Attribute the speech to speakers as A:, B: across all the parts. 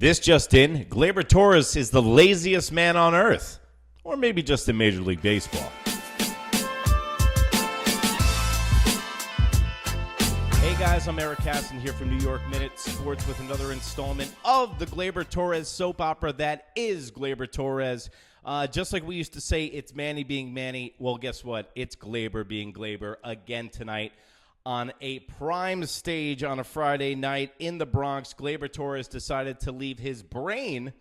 A: This just in, Gleyber Torres is the laziest man on earth. Or maybe just in Major League Baseball. Hey guys, I'm Eric Casson here from New York Minute Sports with another installment of the Gleyber Torres soap opera that is Gleyber Torres. Just like we used to say, it's Manny being Manny. Well, guess what? It's Gleyber being Gleyber again tonight. On a prime stage on a Friday night in the Bronx, Gleyber Torres decided to leave his brain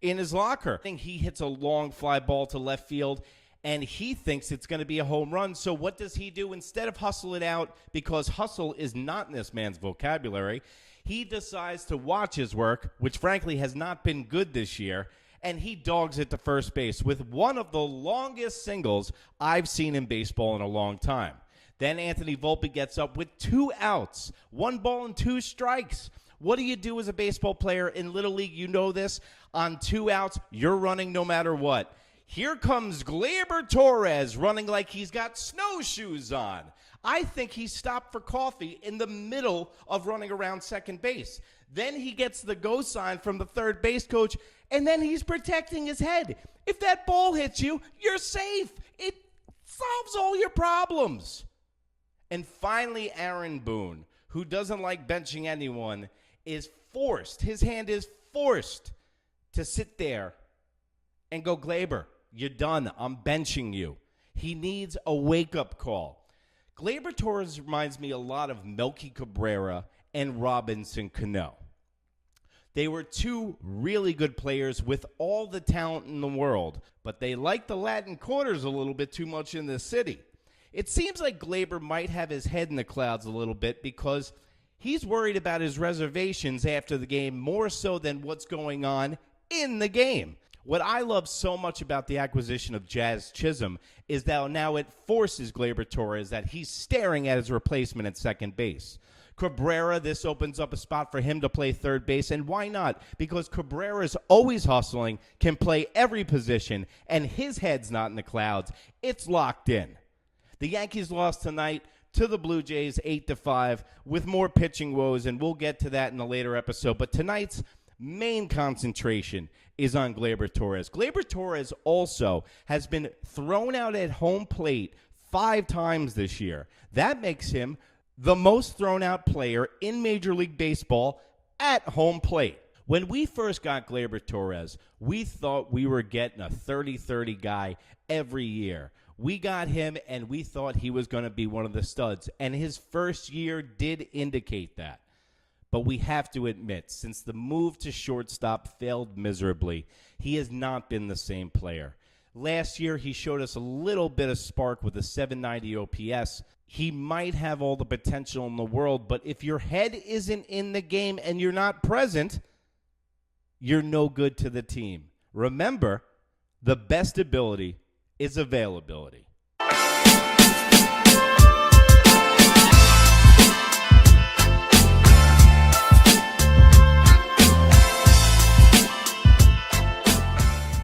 A: in his locker. He hits a long fly ball to left field, and he thinks it's going to be a home run. So what does he do? Instead of hustle it out, because hustle is not in this man's vocabulary, he decides to watch his work, which frankly has not been good this year, and he dogs it to first base with one of the longest singles I've seen in baseball in a long time. Then Anthony Volpe gets up with 2 outs, 1 ball and 2 strikes. What do you do as a baseball player in Little League? You know this. On 2 outs, you're running no matter what. Here comes Gleyber Torres running like he's got snowshoes on. I think he stopped for coffee in the middle of running around second base. Then he gets the go sign from the third base coach, and then he's protecting his head. If that ball hits you, you're safe. It solves all your problems. And finally, Aaron Boone, who doesn't like benching anyone, is forced, his hand is forced to sit there and go, Gleyber, you're done. I'm benching you. He needs a wake-up call. Gleyber Torres reminds me a lot of Melky Cabrera and Robinson Cano. They were 2 really good players with all the talent in the world, but they like the Latin quarters a little bit too much in the city. It seems like Gleyber might have his head in the clouds a little bit because he's worried about his reservations after the game more so than what's going on in the game. What I love so much about the acquisition of Jazz Chisholm is that now it forces Gleyber Torres that he's staring at his replacement at second base. Cabrera, this opens up a spot for him to play third base, and why not? Because Cabrera's always hustling, can play every position, and his head's not in the clouds. It's locked in. The Yankees lost tonight to the Blue Jays 8-5 with more pitching woes, and we'll get to that in a later episode. But tonight's main concentration is on Gleyber Torres. Gleyber Torres also has been thrown out at home plate 5 times this year. That makes him the most thrown out player in Major League Baseball at home plate. When we first got Gleyber Torres, we thought we were getting a 30-30 guy every year. We got him, and we thought he was going to be one of the studs, and his first year did indicate that. But we have to admit, since the move to shortstop failed miserably, he has not been the same player. Last year, he showed us a little bit of spark with a 790 OPS. He might have all the potential in the world, but if your head isn't in the game and you're not present, you're no good to the team. Remember, the best ability is availability.